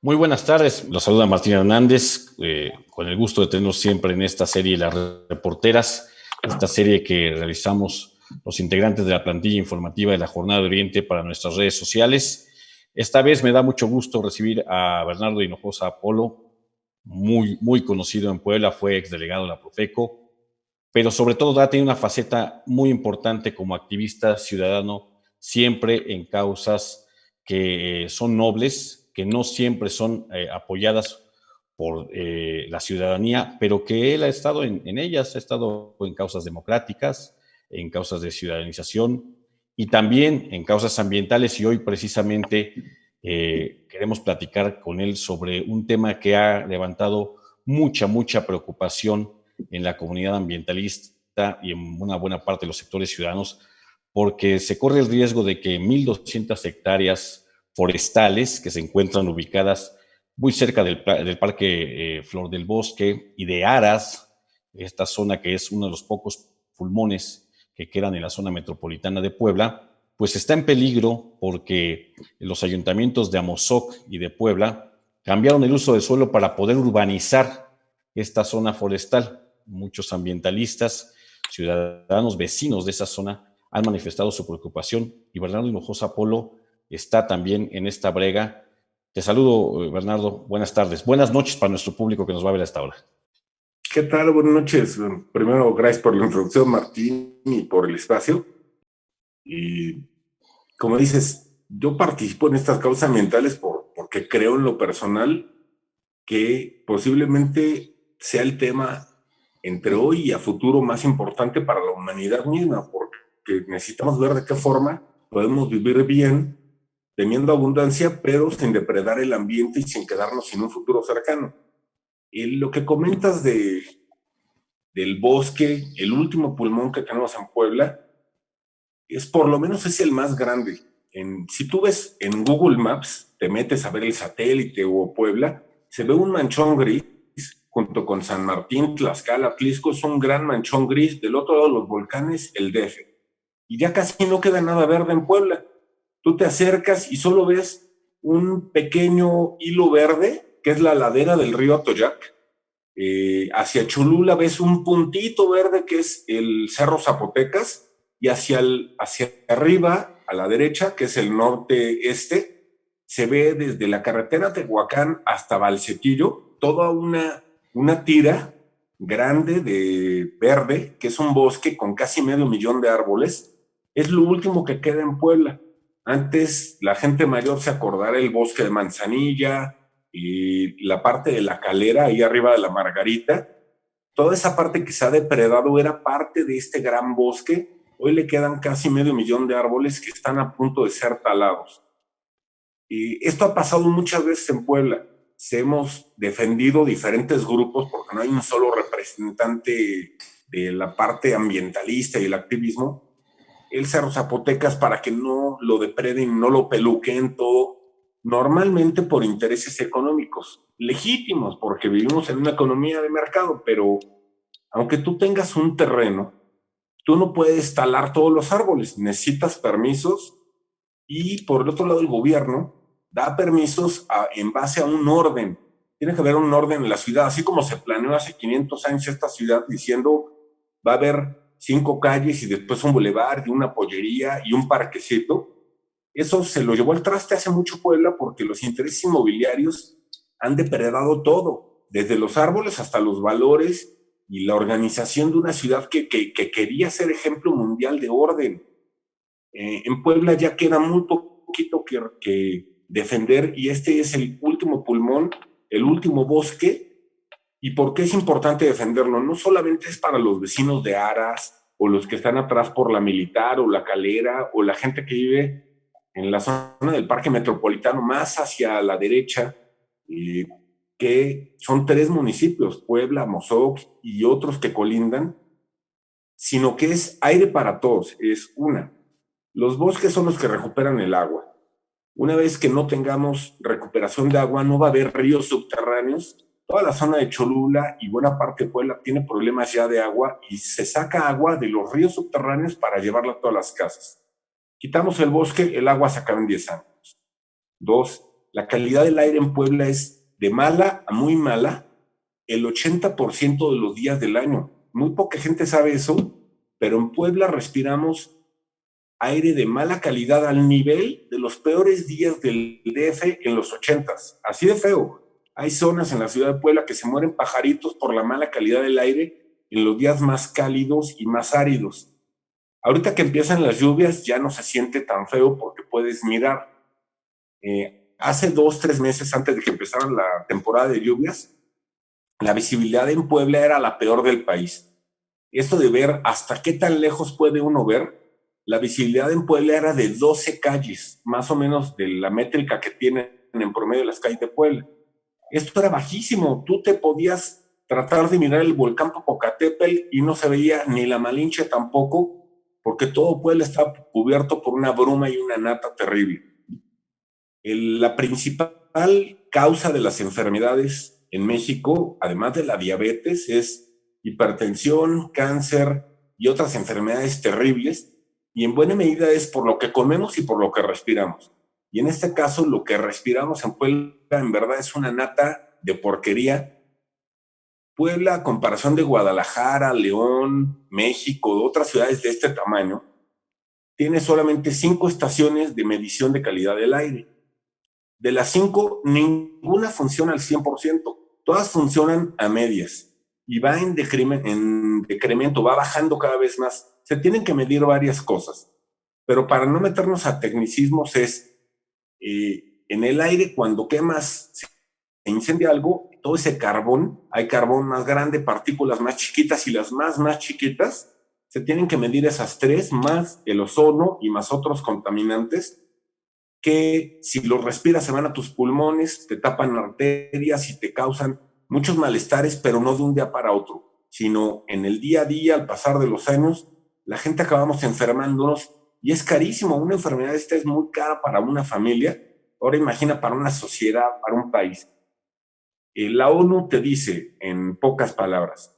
Muy buenas tardes, los saluda Martín Hernández, con el gusto de tenernos siempre en esta serie Las Reporteras, esta serie que realizamos los integrantes de la plantilla informativa de la Jornada de Oriente para nuestras redes sociales. Esta vez me da mucho gusto recibir a Bernardo Hinojosa Polo, muy conocido en Puebla, fue exdelegado de la Profeco, pero sobre todo ha tenido una faceta muy importante como activista ciudadano, siempre en causas que son nobles, que no siempre son apoyadas por la ciudadanía, pero que él ha estado en ellas, ha estado en causas democráticas, en causas de ciudadanización y también en causas ambientales. Y hoy precisamente queremos platicar con él sobre un tema que ha levantado mucha preocupación en la comunidad ambientalista y en una buena parte de los sectores ciudadanos, porque se corre el riesgo de que 1,200 hectáreas forestales que se encuentran ubicadas muy cerca del Parque Flor del Bosque y de Aras, esta zona que es uno de los pocos pulmones que quedan en la zona metropolitana de Puebla, pues está en peligro porque los ayuntamientos de Amozoc y de Puebla cambiaron el uso del suelo para poder urbanizar esta zona forestal. Muchos ambientalistas, ciudadanos vecinos de esa zona han manifestado su preocupación y Bernardo Hinojosa Polo está también en esta brega. Te saludo, Bernardo. Buenas tardes. Buenas noches para nuestro público que nos va a ver a esta hora. ¿Qué tal? Buenas noches. Primero, gracias por la introducción, Martín, y por el espacio. Y como dices, yo participo en estas causas ambientales porque creo en lo personal que posiblemente sea el tema entre hoy y a futuro más importante para la humanidad misma, porque necesitamos ver de qué forma podemos vivir bien, teniendo abundancia, pero sin depredar el ambiente y sin quedarnos sin un futuro cercano. Y lo que comentas del bosque, el último pulmón que tenemos en Puebla, por lo menos es el más grande. Si tú ves en Google Maps, te metes a ver el satélite o Puebla, se ve un manchón gris junto con San Martín, Tlaxcala, Tlisco, es un gran manchón gris. Del otro lado de los volcanes, el DF. Y ya casi no queda nada verde en Puebla. Tú te acercas y solo ves un pequeño hilo verde, que es la ladera del río Atoyac. Hacia Cholula ves un puntito verde que es el Cerro Zapotecas, y hacia arriba, a la derecha, que es el norte-este, se ve desde la carretera de Tehuacán hasta Valsequillo toda una tira grande de verde, que es un bosque con casi 500,000 de árboles. Es lo último que queda en Puebla. Antes la gente mayor se acordará el bosque de Manzanilla, y la parte de la Calera, ahí arriba de la Margarita, toda esa parte que se ha depredado era parte de este gran bosque. Hoy le quedan casi 500,000 de árboles que están a punto de ser talados. Y esto ha pasado muchas veces en Puebla. Se hemos defendido diferentes grupos porque no hay un solo representante de la parte ambientalista y el activismo. El Cerro Zapotecas, para que no lo depreden, no lo peluquen todo, normalmente por intereses económicos, legítimos, porque vivimos en una economía de mercado, pero aunque tú tengas un terreno, tú no puedes talar todos los árboles, necesitas permisos, y por el otro lado el gobierno da permisos en base a un orden. Tiene que haber un orden en la ciudad, así como se planeó hace 500 años esta ciudad diciendo va a haber 5 calles y después un bulevar y una pollería y un parquecito. Eso se lo llevó al traste hace mucho Puebla porque los intereses inmobiliarios han depredado todo, desde los árboles hasta los valores y la organización de una ciudad que quería ser ejemplo mundial de orden. En Puebla ya queda muy poquito que defender, y este es el último pulmón, el último bosque. ¿Y por qué es importante defenderlo? No solamente es para los vecinos de Aras o los que están atrás por la Militar o la Calera o la gente que vive en la zona del Parque Metropolitano más hacia la derecha, que son 3 municipios, Puebla, Amozoc y otros que colindan, sino que es aire para todos. Los bosques son los que recuperan el agua. Una vez que no tengamos recuperación de agua, no va a haber ríos subterráneos. Toda la zona de Cholula y buena parte de Puebla tiene problemas ya de agua, y se saca agua de los ríos subterráneos para llevarla a todas las casas. Quitamos el bosque, el agua se acaba en 10 años. 2, La calidad del aire en Puebla es de mala a muy mala el 80% de los días del año. Muy poca gente sabe eso, pero en Puebla respiramos aire de mala calidad al nivel de los peores días del DF en los 80s. Así de feo. Hay zonas en la ciudad de Puebla que se mueren pajaritos por la mala calidad del aire en los días más cálidos y más áridos. Ahorita que empiezan las lluvias ya no se siente tan feo porque puedes mirar. Hace 2, 3 meses antes de que empezara la temporada de lluvias, la visibilidad en Puebla era la peor del país. Esto de ver hasta qué tan lejos puede uno ver, la visibilidad en Puebla era de 12 calles, más o menos de la métrica que tienen en promedio las calles de Puebla. Esto era bajísimo, tú te podías tratar de mirar el volcán Popocatépetl y no se veía ni la Malinche tampoco, porque todo Puebla estaba cubierto por una bruma y una nata terrible. La principal causa de las enfermedades en México, además de la diabetes, es hipertensión, cáncer y otras enfermedades terribles, y en buena medida es por lo que comemos y por lo que respiramos. Y en este caso, lo que respiramos en Puebla en verdad es una nata de porquería. Puebla, a comparación de Guadalajara, León, México, otras ciudades de este tamaño, tiene solamente 5 estaciones de medición de calidad del aire. De las 5, ninguna funciona al 100%. Todas funcionan a medias y va en decremento, va bajando cada vez más. Se tienen que medir varias cosas, pero para no meternos a tecnicismos en el aire cuando quemas, se incendia algo, todo ese carbón, hay carbón más grande, partículas más chiquitas y las más chiquitas, se tienen que medir esas 3 más el ozono y más otros contaminantes que si los respiras se van a tus pulmones, te tapan arterias y te causan muchos malestares, pero no de un día para otro, sino en el día a día, al pasar de los años, la gente acabamos enfermándonos y es carísimo. Una enfermedad esta es muy cara para una familia. Ahora imagina para una sociedad, para un país. La ONU te dice, en pocas palabras,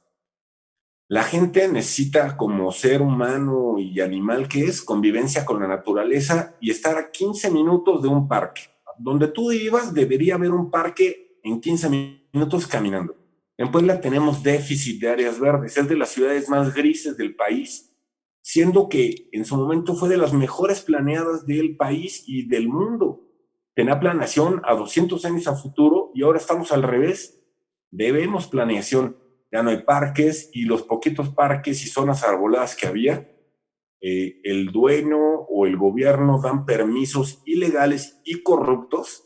la gente necesita, como ser humano y animal que es, convivencia con la naturaleza y estar a 15 minutos de un parque. Donde tú vivas debería haber un parque en 15 minutos caminando. En Puebla tenemos déficit de áreas verdes, es de las ciudades más grises del país, siendo que en su momento fue de las mejores planeadas del país y del mundo. Tenía planeación a 200 años a futuro y ahora estamos al revés. Debemos planeación. Ya no hay parques y los poquitos parques y zonas arboladas que había, el dueño o el gobierno dan permisos ilegales y corruptos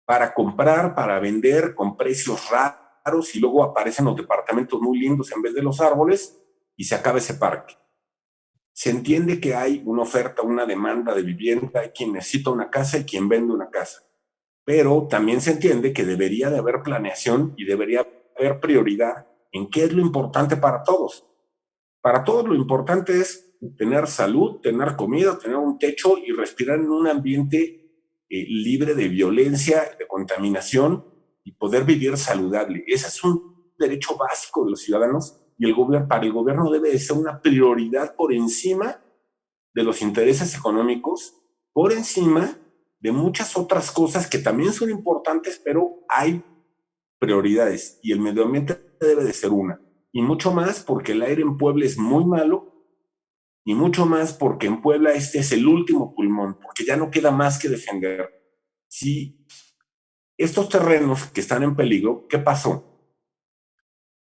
para comprar, para vender con precios raros y luego aparecen los departamentos muy lindos en vez de los árboles y se acaba ese parque. Se entiende que hay una oferta, una demanda de vivienda, hay quien necesita una casa y quien vende una casa, pero también se entiende que debería de haber planeación y debería haber prioridad en qué es lo importante para todos. Para todos lo importante es tener salud, tener comida, tener un techo y respirar en un ambiente libre de violencia, de contaminación y poder vivir saludable. Ese es un derecho básico de los ciudadanos y para el gobierno debe de ser una prioridad por encima de los intereses económicos, por encima de muchas otras cosas que también son importantes, pero hay prioridades y el medio ambiente debe de ser una. Y mucho más porque el aire en Puebla es muy malo y mucho más porque en Puebla este es el último pulmón, porque ya no queda más que defender. Si estos terrenos que están en peligro, ¿qué pasó?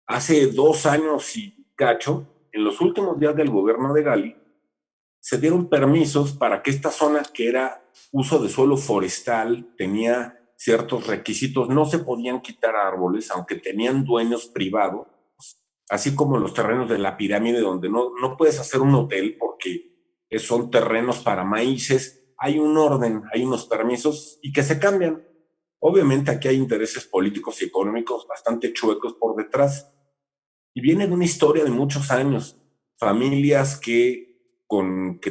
Hace 2 años y cacho, en los últimos días del gobierno de Gali, se dieron permisos para que esta zona, que era uso de suelo forestal, tenía ciertos requisitos, no se podían quitar árboles, aunque tenían dueños privados, así como los terrenos de la pirámide, donde no puedes hacer un hotel porque son terrenos para maíces, hay un orden, hay unos permisos y que se cambian. Obviamente aquí hay intereses políticos y económicos bastante chuecos por detrás. Y viene de una historia de muchos años, familias que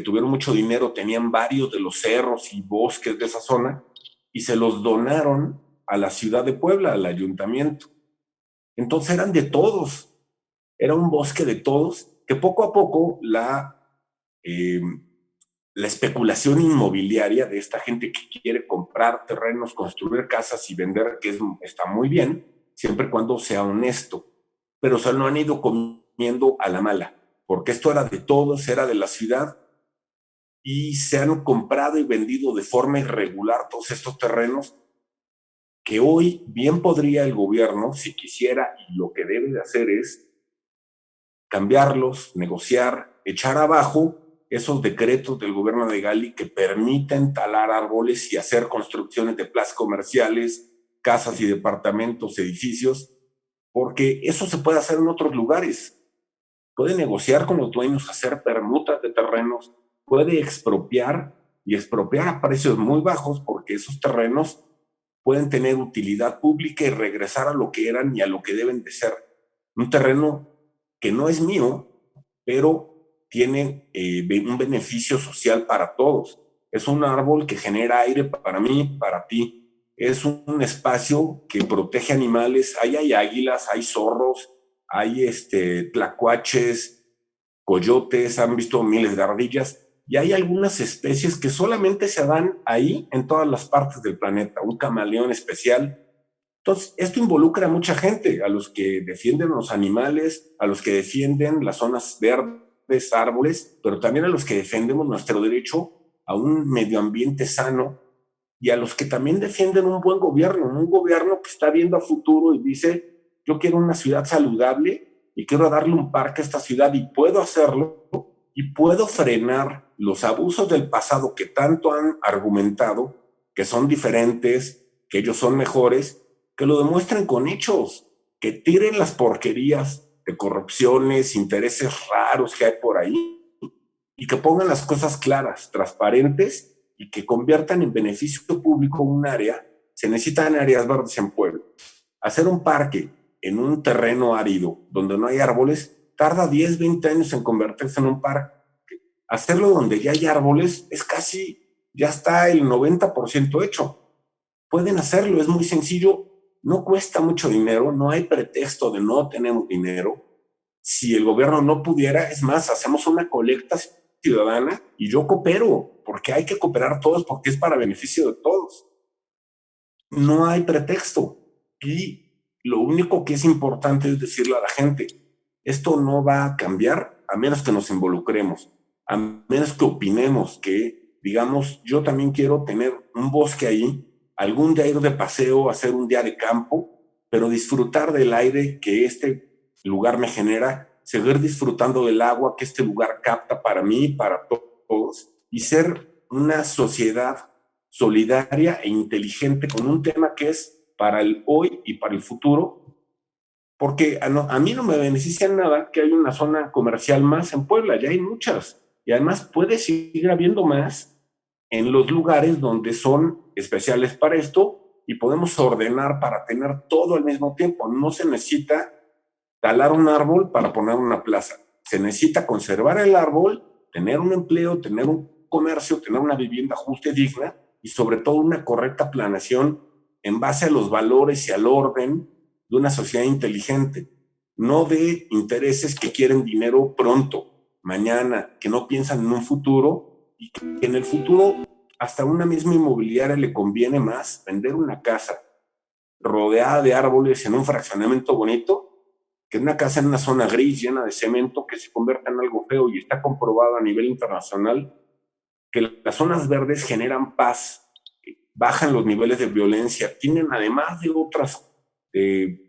tuvieron mucho dinero, tenían varios de los cerros y bosques de esa zona y se los donaron a la ciudad de Puebla, al ayuntamiento. Entonces eran de todos, era un bosque de todos que poco a poco eh, la especulación inmobiliaria de esta gente que quiere comprar terrenos, construir casas y vender, que está muy bien, siempre y cuando sea honesto. Pero se lo han ido comiendo a la mala, porque esto era de todos, era de la ciudad, y se han comprado y vendido de forma irregular todos estos terrenos que hoy bien podría el gobierno, si quisiera, y lo que debe de hacer es cambiarlos, negociar, echar abajo esos decretos del gobierno de Gali que permiten talar árboles y hacer construcciones de plazas comerciales, casas y departamentos, edificios, porque eso se puede hacer en otros lugares. Puede negociar con los dueños, hacer permutas de terrenos, puede expropiar y expropiar a precios muy bajos porque esos terrenos pueden tener utilidad pública y regresar a lo que eran y a lo que deben de ser. Un terreno que no es mío, pero tiene un beneficio social para todos. Es un árbol que genera aire para mí, para ti. Es un espacio que protege animales. Ahí hay águilas, hay zorros, hay tlacuaches, coyotes, han visto miles de ardillas, y hay algunas especies que solamente se dan ahí en todas las partes del planeta, un camaleón especial. Entonces, esto involucra a mucha gente, a los que defienden los animales, a los que defienden las zonas verdes, árboles, pero también a los que defendemos nuestro derecho a un medio ambiente sano y a los que también defienden un gobierno que está viendo a futuro y dice, yo quiero una ciudad saludable y quiero darle un parque a esta ciudad y puedo hacerlo y puedo frenar los abusos del pasado que tanto han argumentado, que son diferentes, que ellos son mejores, que lo demuestren con hechos, que tiren las porquerías de corrupciones, intereses raros que hay por ahí y que pongan las cosas claras, transparentes y que conviertan en beneficio público un área. Se necesitan áreas verdes en Puebla. Hacer un parque en un terreno árido donde no hay árboles tarda 10, 20 años en convertirse en un parque. Hacerlo donde ya hay árboles es casi, ya está el 90% hecho. Pueden hacerlo, es muy sencillo, no cuesta mucho dinero, no hay pretexto de no tenemos dinero. Si el gobierno no pudiera, es más, hacemos una colecta ciudadana y yo coopero, porque hay que cooperar todos, porque es para beneficio de todos. No hay pretexto. Y lo único que es importante es decirle a la gente, esto no va a cambiar a menos que nos involucremos, a menos que opinemos, que digamos, yo también quiero tener un bosque ahí, algún día ir de paseo, hacer un día de campo, pero disfrutar del aire que este lugar me genera, seguir disfrutando del agua que este lugar capta para mí, para todos, y ser una sociedad solidaria e inteligente con un tema que es para el hoy y para el futuro, porque a mí no me beneficia nada que haya una zona comercial más en Puebla, ya hay muchas, y además puede seguir habiendo más en los lugares donde son especiales para esto y podemos ordenar para tener todo al mismo tiempo. No se necesita talar un árbol para poner una plaza, se necesita conservar el árbol, tener un empleo, tener un comercio, tener una vivienda justa y digna y sobre todo una correcta planeación en base a los valores y al orden de una sociedad inteligente, no de intereses que quieren dinero pronto, mañana, que no piensan en un futuro y que en el futuro hasta una misma inmobiliaria le conviene más vender una casa rodeada de árboles en un fraccionamiento bonito que una casa en una zona gris llena de cemento que se convierta en algo feo, y está comprobado a nivel internacional que las zonas verdes generan paz, bajan los niveles de violencia, tienen además de otras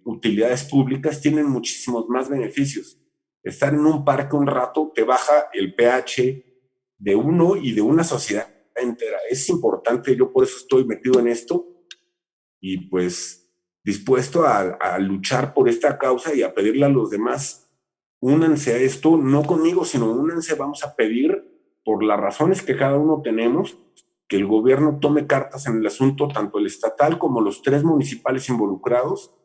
utilidades públicas, tienen muchísimos más beneficios. Estar en un parque un rato te baja el pH de uno y de una sociedad entera. Es importante, yo por eso estoy metido en esto y pues dispuesto a luchar por esta causa y a pedirle a los demás, únanse a esto, no conmigo, sino únanse, vamos a pedir por las razones que cada uno tenemos, que el gobierno tome cartas en el asunto, tanto el estatal como los 3 municipales involucrados,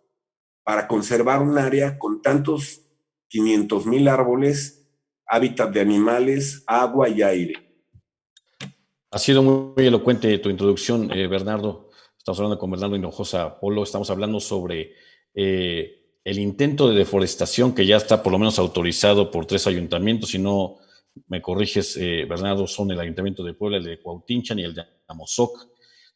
para conservar un área con tantos 500,000 árboles, hábitat de animales, agua y aire. Ha sido muy elocuente tu introducción, Bernardo. Estamos hablando con Bernardo Hinojosa Polo. Estamos hablando sobre el intento de deforestación que ya está por lo menos autorizado por 3 ayuntamientos, si no me corriges, Bernardo, son el Ayuntamiento de Puebla, el de Cuautinchan y el de Amozoc,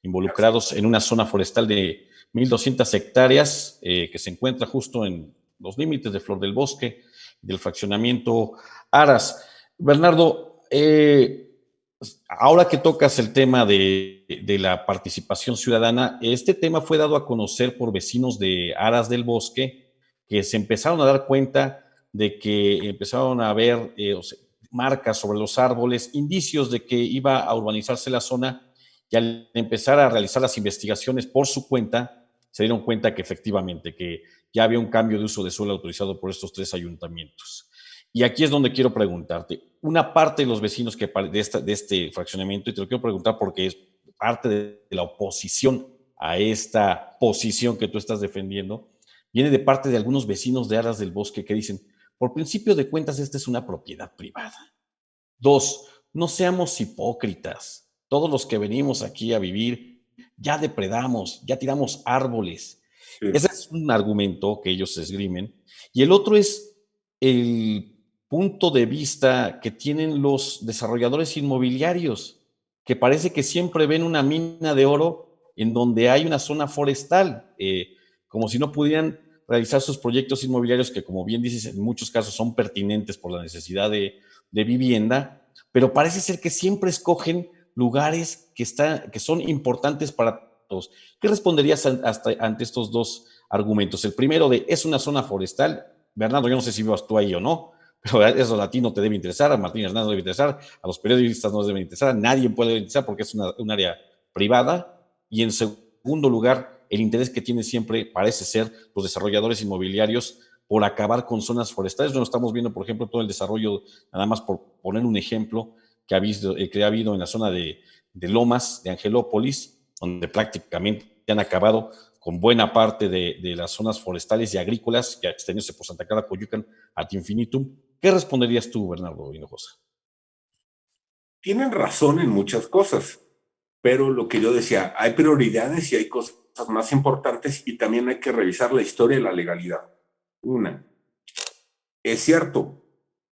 involucrados en una zona forestal de 1,200 hectáreas que se encuentra justo en los límites de Flor del Bosque, del fraccionamiento Aras. Bernardo, ahora que tocas el tema de la participación ciudadana, este tema fue dado a conocer por vecinos de Aras del Bosque que se empezaron a dar cuenta de que empezaron a ver marcas sobre los árboles, indicios de que iba a urbanizarse la zona, y al empezar a realizar las investigaciones por su cuenta, se dieron cuenta que efectivamente, que ya había un cambio de uso de suelo autorizado por estos 3 ayuntamientos. Y aquí es donde quiero preguntarte, una parte de los vecinos de este fraccionamiento, y te lo quiero preguntar porque es parte de la oposición a esta posición que tú estás defendiendo, viene de parte de algunos vecinos de Aras del Bosque que dicen, por principio de cuentas, esta es una propiedad privada. 2, no seamos hipócritas. Todos los que venimos aquí a vivir ya depredamos, ya tiramos árboles. Sí. Ese es un argumento que ellos esgrimen. Y el otro es el punto de vista que tienen los desarrolladores inmobiliarios, que parece que siempre ven una mina de oro en donde hay una zona forestal, como si no pudieran realizar sus proyectos inmobiliarios que, como bien dices, en muchos casos son pertinentes por la necesidad de vivienda, pero parece ser que siempre escogen lugares que son importantes para todos. ¿Qué responderías ante estos dos argumentos? El primero de, es una zona forestal. Bernardo, yo no sé si vivas tú ahí o no, pero eso a ti no te debe interesar, a Martín Hernández no debe interesar, a los periodistas no les debe interesar, a nadie puede interesar porque es un área privada. Y en segundo lugar, el interés que tienen siempre parece ser los desarrolladores inmobiliarios por acabar con zonas forestales. No estamos viendo, por ejemplo, todo el desarrollo, nada más por poner un ejemplo, que ha habido en la zona de Lomas, de Angelópolis, donde prácticamente han acabado con buena parte de las zonas forestales y agrícolas, que extendiéndose por Santa Clara, Coyucan, ad infinitum. ¿Qué responderías tú, Bernardo Hinojosa? Tienen razón en muchas cosas, pero lo que yo decía, hay prioridades y hay cosas más importantes y también hay que revisar la historia y la legalidad. Una, es cierto,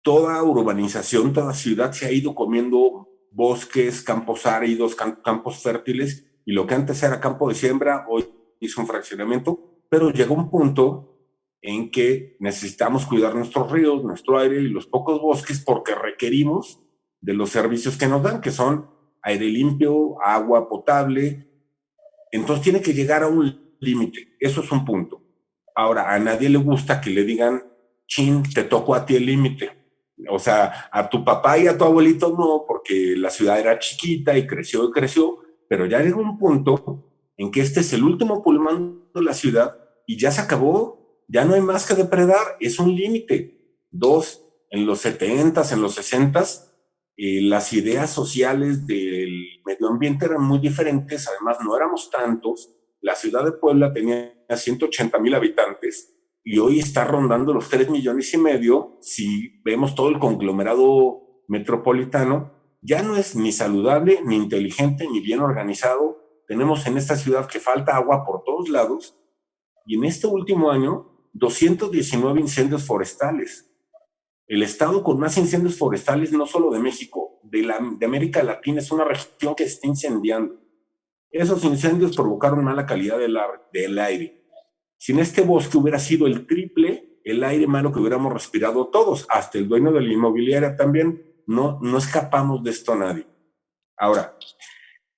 toda urbanización, toda ciudad se ha ido comiendo bosques, campos áridos, campos fértiles, y lo que antes era campo de siembra, hoy es un fraccionamiento, pero llega un punto en que necesitamos cuidar nuestros ríos, nuestro aire y los pocos bosques porque requerimos de los servicios que nos dan, que son aire limpio, agua potable. Entonces tiene que llegar a un límite. Eso es un punto. Ahora, a nadie le gusta que le digan, chin, te tocó a ti el límite. O sea, a tu papá y a tu abuelito no, porque la ciudad era chiquita y creció, pero ya llegó un punto en que este es el último pulmón de la ciudad y ya se acabó, ya no hay más que depredar, es un límite. 2, en los 70s, en los 60s, las ideas sociales del medio ambiente eran muy diferentes, además no éramos tantos, la ciudad de Puebla tenía 180,000 habitantes y hoy está rondando los 3,5 millones. Si vemos todo el conglomerado metropolitano, ya no es ni saludable, ni inteligente, ni bien organizado. Tenemos en esta ciudad que falta agua por todos lados y en este último año 219 incendios forestales. El estado con más incendios forestales, no solo de México, de América Latina, es una región que se está incendiando. Esos incendios provocaron mala calidad del aire. Si en este bosque hubiera sido el triple el aire malo que hubiéramos respirado todos, hasta el dueño de la inmobiliaria también, no escapamos de esto a nadie. Ahora,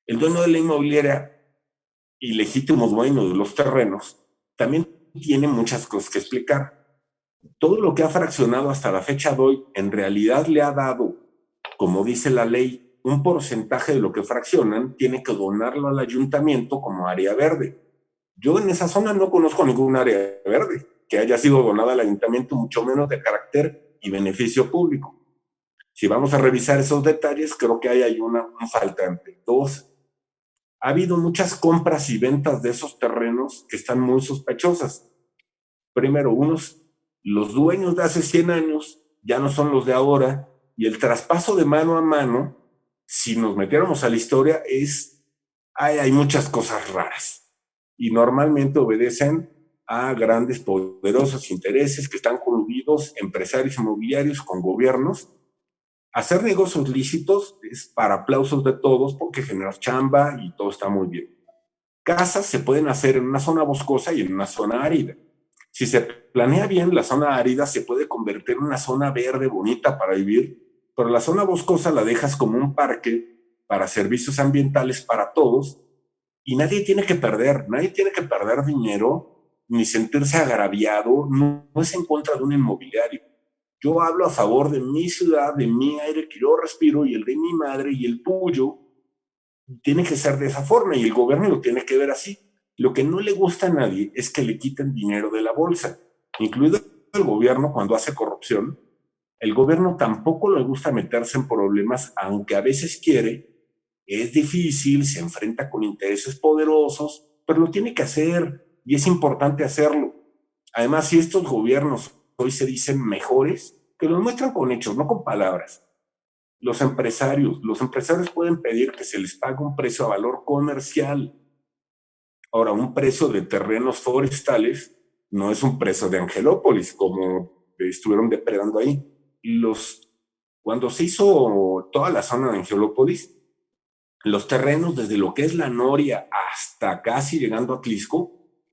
el dueño de la inmobiliaria y legítimo dueño de los terrenos también tiene muchas cosas que explicar. Todo lo que ha fraccionado hasta la fecha de hoy en realidad le ha dado, como dice la ley, un porcentaje de lo que fraccionan, tiene que donarlo al ayuntamiento como área verde. Yo en esa zona no conozco ningún área verde que haya sido donada al ayuntamiento, mucho menos de carácter y beneficio público. Si vamos a revisar esos detalles, creo que hay un faltante. 2, ha habido muchas compras y ventas de esos terrenos que están muy sospechosas. Primero, los dueños de hace 100 años ya no son los de ahora, y el traspaso de mano a mano, si nos metiéramos a la historia, hay muchas cosas raras y normalmente obedecen a grandes poderosos intereses que están coludidos, empresarios inmobiliarios con gobiernos, Hacer negocios lícitos es para aplausos de todos porque generas chamba y todo está muy bien. Casas se pueden hacer en una zona boscosa y en una zona árida. Si se planea bien, la zona árida se puede convertir en una zona verde bonita para vivir, pero la zona boscosa la dejas como un parque para servicios ambientales para todos y nadie tiene que perder dinero ni sentirse agraviado, no es en contra de un inmobiliario. Yo hablo a favor de mi ciudad, de mi aire que yo respiro y el de mi madre y el tuyo. Tiene que ser de esa forma y el gobierno lo tiene que ver así. Lo que no le gusta a nadie es que le quiten dinero de la bolsa, incluido el gobierno cuando hace corrupción. El gobierno tampoco le gusta meterse en problemas, aunque a veces quiere. Es difícil, se enfrenta con intereses poderosos, pero lo tiene que hacer y es importante hacerlo. Además, si estos gobiernos hoy se dicen mejores, que los muestran con hechos, no con palabras. Los empresarios pueden pedir que se les pague un precio a valor comercial. Ahora, un precio de terrenos forestales no es un precio de Angelópolis, como estuvieron depredando ahí. Cuando se hizo toda la zona de Angelópolis, los terrenos desde lo que es la Noria hasta casi llegando a Tlisco,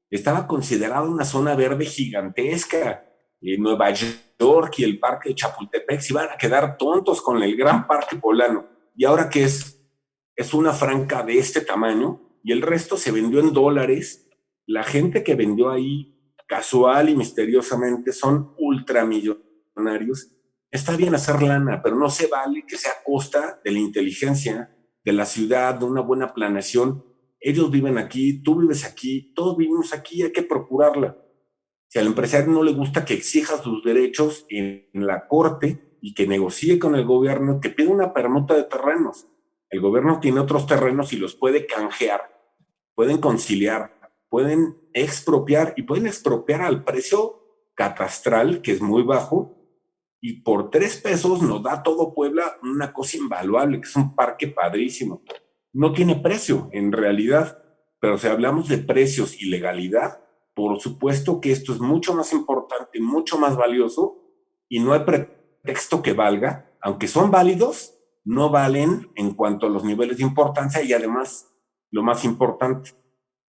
estaba considerada una zona verde gigantesca. Nueva York y el parque de Chapultepec se iban a quedar tontos con el gran parque poblano. Y ahora que es una franja de este tamaño y el resto se vendió en dólares. La gente que vendió ahí casual y misteriosamente son ultramillonarios. Está bien hacer lana, pero no se vale que sea a costa de la inteligencia de la ciudad, de una buena planeación. Ellos viven aquí, tú vives aquí, todos vivimos aquí, hay que procurarla. Si al empresario no le gusta que exija sus derechos en la corte y que negocie con el gobierno, que pida una permuta de terrenos. El gobierno tiene otros terrenos y los puede canjear, pueden conciliar, pueden expropiar y pueden expropiar al precio catastral, que es muy bajo, y por 3 pesos nos da todo Puebla una cosa invaluable, que es un parque padrísimo. No tiene precio en realidad, pero si hablamos de precios y legalidad, por supuesto que esto es mucho más importante, mucho más valioso y no hay pretexto que valga, aunque son válidos, no valen en cuanto a los niveles de importancia y además, lo más importante,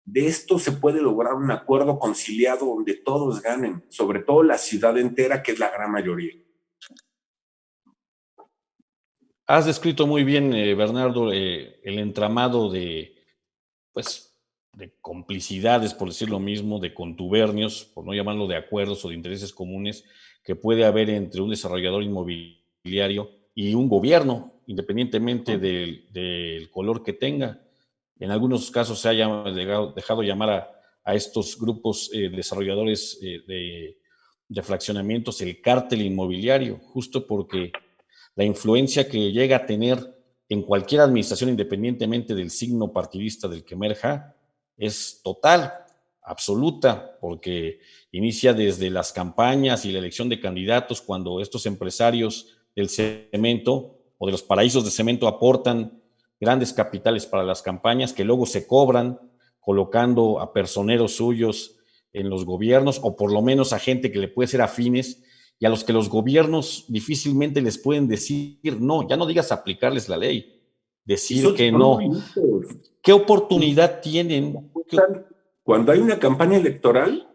de esto se puede lograr un acuerdo conciliado donde todos ganen, sobre todo la ciudad entera, que es la gran mayoría. Has descrito muy bien, Bernardo, el entramado pues, de complicidades, por decir lo mismo, de contubernios, por no llamarlo de acuerdos o de intereses comunes, que puede haber entre un desarrollador inmobiliario y un gobierno, independientemente del color que tenga. En algunos casos se ha dejado llamar a estos grupos desarrolladores de fraccionamientos el cártel inmobiliario, justo porque la influencia que llega a tener en cualquier administración, independientemente del signo partidista del que emerja, es total, absoluta, porque inicia desde las campañas y la elección de candidatos, cuando estos empresarios del cemento o de los paraísos de cemento aportan grandes capitales para las campañas que luego se cobran colocando a personeros suyos en los gobiernos o por lo menos a gente que le puede ser afines y a los que los gobiernos difícilmente les pueden decir no, ya no digas aplicarles la ley, decir que no. ¿Qué oportunidad tienen? Cuando hay una campaña electoral,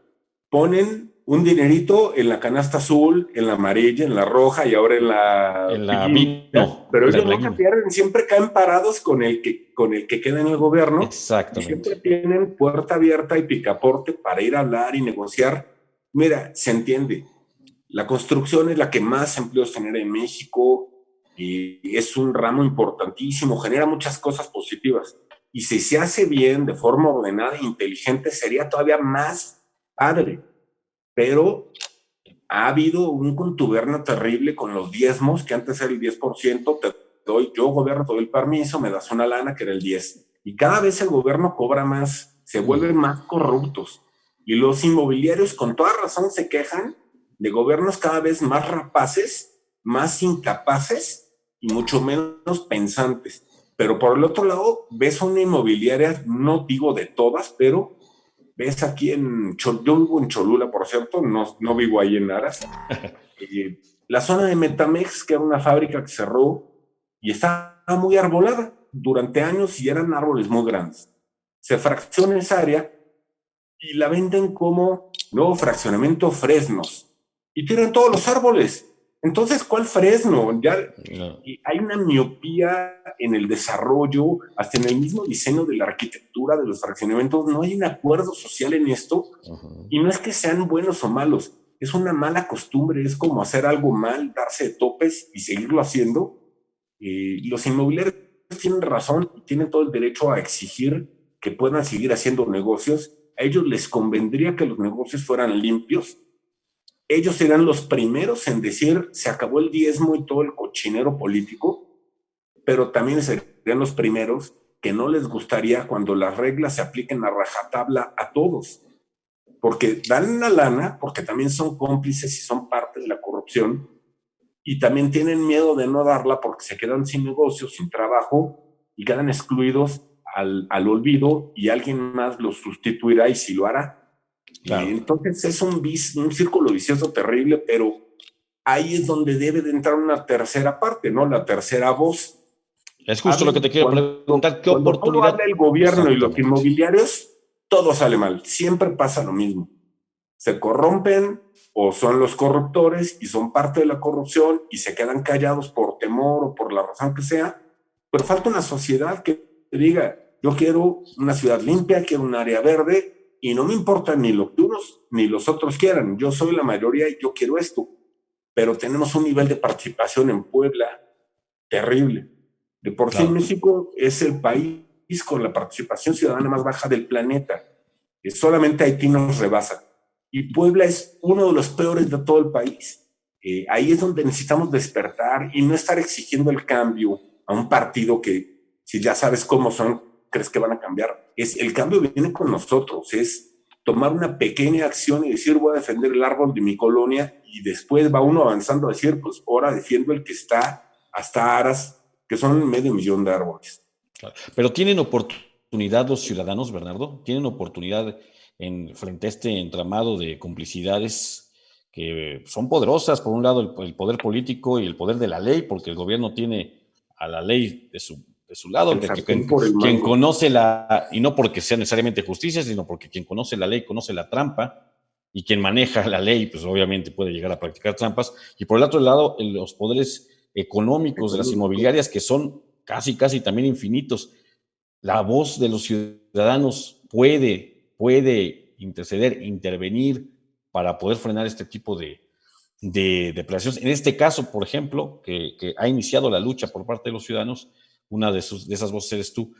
ponen un dinerito en la canasta azul, en la amarilla, en la roja y ahora en la vino, pero ellos nunca pierden, siempre caen parados con el que queda en el gobierno. Exactamente. Y siempre tienen puerta abierta y picaporte para ir a hablar y negociar. Mira, se entiende. La construcción es la que más empleos genera en México y es un ramo importantísimo, genera muchas cosas positivas. Y si se hace bien, de forma ordenada e inteligente, sería todavía más padre. Pero ha habido un contubernio terrible con los diezmos, que antes era el 10%, yo gobierno, te doy el permiso, me das una lana que era el 10%. Y cada vez el gobierno cobra más, se vuelven más corruptos. Y los inmobiliarios con toda razón se quejan de gobiernos cada vez más rapaces, más incapaces y mucho menos pensantes. Pero por el otro lado, ves una inmobiliaria, no digo de todas, pero ves aquí yo vivo en Cholula, por cierto, no vivo ahí en Aras, La zona de Metamex, que era una fábrica que cerró y estaba muy arbolada durante años y eran árboles muy grandes. Se fracciona esa área y la venden como nuevo fraccionamiento Fresnos. Y tienen todos los árboles. Entonces, ¿cuál Fresno? Ya No. hay una miopía en el desarrollo, hasta en el mismo diseño de la arquitectura de los fraccionamientos. No hay un acuerdo social en esto. Y no es que sean buenos o malos, es una mala costumbre, es como hacer algo mal, darse de topes y seguirlo haciendo. Los inmobiliarios tienen razón y tienen todo el derecho a exigir que puedan seguir haciendo negocios. A ellos les convendría que los negocios fueran limpios. Ellos serán los primeros en decir se acabó el diezmo y todo el cochinero político, pero también serían los primeros que no les gustaría cuando las reglas se apliquen a rajatabla a todos, porque dan la lana, porque también son cómplices y son parte de la corrupción, y también tienen miedo de no darla porque se quedan sin negocio, sin trabajo, y quedan excluidos al olvido y alguien más los sustituirá y si lo hará. Claro. Entonces es un círculo vicioso terrible, pero ahí es donde debe de entrar una tercera parte, ¿no? La tercera voz. Es justo lo que te quiero preguntar. ¿Qué Cuando todo oportunidad? habla el gobierno y los Exactamente. inmobiliarios, todo sale mal. Siempre pasa lo mismo. Se corrompen o son los corruptores y son parte de la corrupción y se quedan callados por temor o por la razón que sea. Pero falta una sociedad que diga, yo quiero una ciudad limpia, quiero un área verde y no me importa ni lo que unos ni los otros quieran. Yo soy la mayoría y yo quiero esto. Pero tenemos un nivel de participación en Puebla terrible. De por sí Claro. México es el país con la participación ciudadana más baja del planeta. Solamente Haití nos rebasa. Y Puebla es uno de los peores de todo el país. Ahí es donde necesitamos despertar y no estar exigiendo el cambio a un partido que, si ya sabes cómo son, crees que van a cambiar. El cambio viene con nosotros, es tomar una pequeña acción y decir voy a defender el árbol de mi colonia y después va uno avanzando a decir pues ahora defiendo el que está hasta aras, que son 500,000 de árboles. Claro. Pero tienen oportunidad los ciudadanos, Bernardo, tienen oportunidad frente a este entramado de complicidades que son poderosas. Por un lado, el poder político y el poder de la ley, porque el gobierno tiene a la ley de su lado, quien conoce y no porque sea necesariamente justicia, sino porque quien conoce la ley conoce la trampa, y quien maneja la ley, pues obviamente puede llegar a practicar trampas. Y por el otro lado, los poderes económicos de las inmobiliarias, que son casi también infinitos. La voz de los ciudadanos puede interceder, intervenir para poder frenar este tipo de depredaciones. En este caso, por ejemplo, que ha iniciado la lucha por parte de los ciudadanos, una de esas voces eres tú.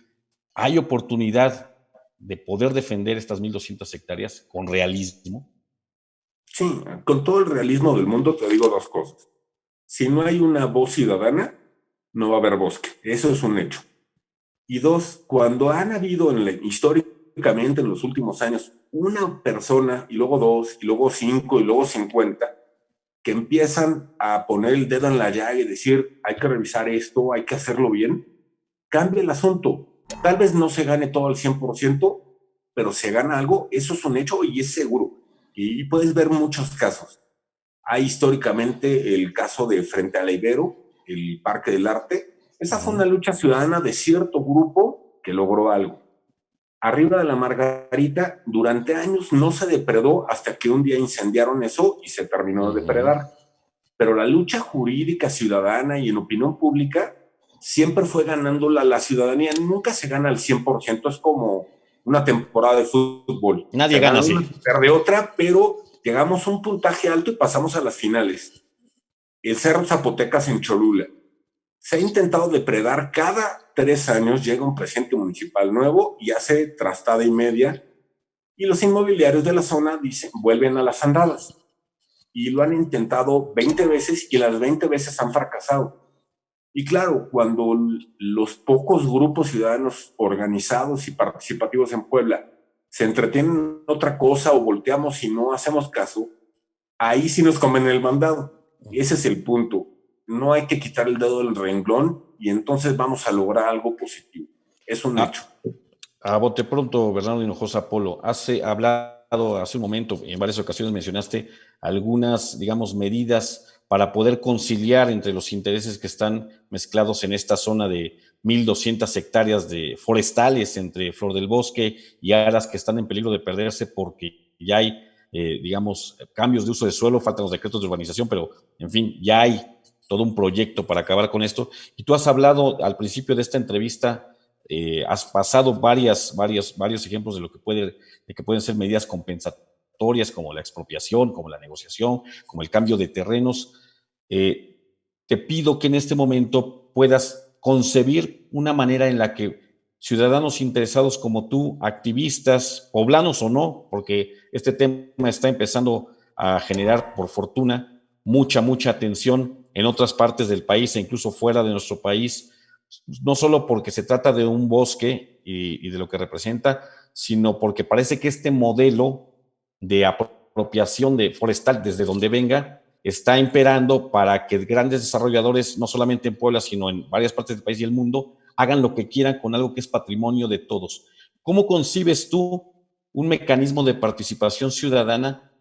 ¿Hay oportunidad de poder defender estas 1,200 hectáreas con realismo? Sí, con todo el realismo del mundo te digo dos cosas. Si no hay una voz ciudadana, no va a haber bosque. Eso es un hecho. Y dos, cuando han habido históricamente en los últimos años una persona y luego dos y luego 5 y luego 50 que empiezan a poner el dedo en la llaga y decir hay que revisar esto, hay que hacerlo bien, cambia el asunto. Tal vez no se gane todo al 100%, pero se gana algo, eso es un hecho y es seguro. Y puedes ver muchos casos. Hay históricamente el caso de Frente a la Ibero, el Parque del Arte. Esa fue una lucha ciudadana de cierto grupo que logró algo. Arriba de la Margarita, durante años no se depredó hasta que un día incendiaron eso y se terminó de depredar. Pero la lucha jurídica ciudadana y en opinión pública siempre fue ganándola la ciudadanía. Nunca se gana al 100%, es como una temporada de fútbol. Nadie se gana una, así. se pierde otra, pero llegamos a un puntaje alto y pasamos a las finales. El Cerro Zapotecas en Cholula. Se ha intentado depredar cada 3 años, llega un presidente municipal nuevo y hace trastada y media, y los inmobiliarios de la zona dicen, vuelven a las andadas. Y lo han intentado 20 veces y las 20 veces han fracasado. Y claro, cuando los pocos grupos ciudadanos organizados y participativos en Puebla se entretienen en otra cosa o volteamos y no hacemos caso, ahí sí nos comen el mandado. Ese es el punto. No hay que quitar el dedo del renglón y entonces vamos a lograr algo positivo. Es un hecho. A bote pronto, Bernardo Hinojosa Polo, hablado hace un momento, y en varias ocasiones mencionaste algunas, digamos, medidas para poder conciliar entre los intereses que están mezclados en esta zona de 1,200 hectáreas de forestales entre Flor del Bosque y áreas que están en peligro de perderse porque ya hay, digamos, cambios de uso de suelo, faltan los decretos de urbanización, pero en fin, ya hay todo un proyecto para acabar con esto. Y tú has hablado al principio de esta entrevista, has pasado varios ejemplos de lo que pueden ser medidas compensatorias como la expropiación, como la negociación, como el cambio de terrenos. Te pido que en este momento puedas concebir una manera en la que ciudadanos interesados como tú, activistas, poblanos o no, porque este tema está empezando a generar, por fortuna, mucha atención en otras partes del país e incluso fuera de nuestro país, no solo porque se trata de un bosque y de lo que representa, sino porque parece que este modelo de apropiación de forestal, desde donde venga, está imperando para que grandes desarrolladores, no solamente en Puebla, sino en varias partes del país y el mundo, hagan lo que quieran con algo que es patrimonio de todos. ¿Cómo concibes tú un mecanismo de participación ciudadana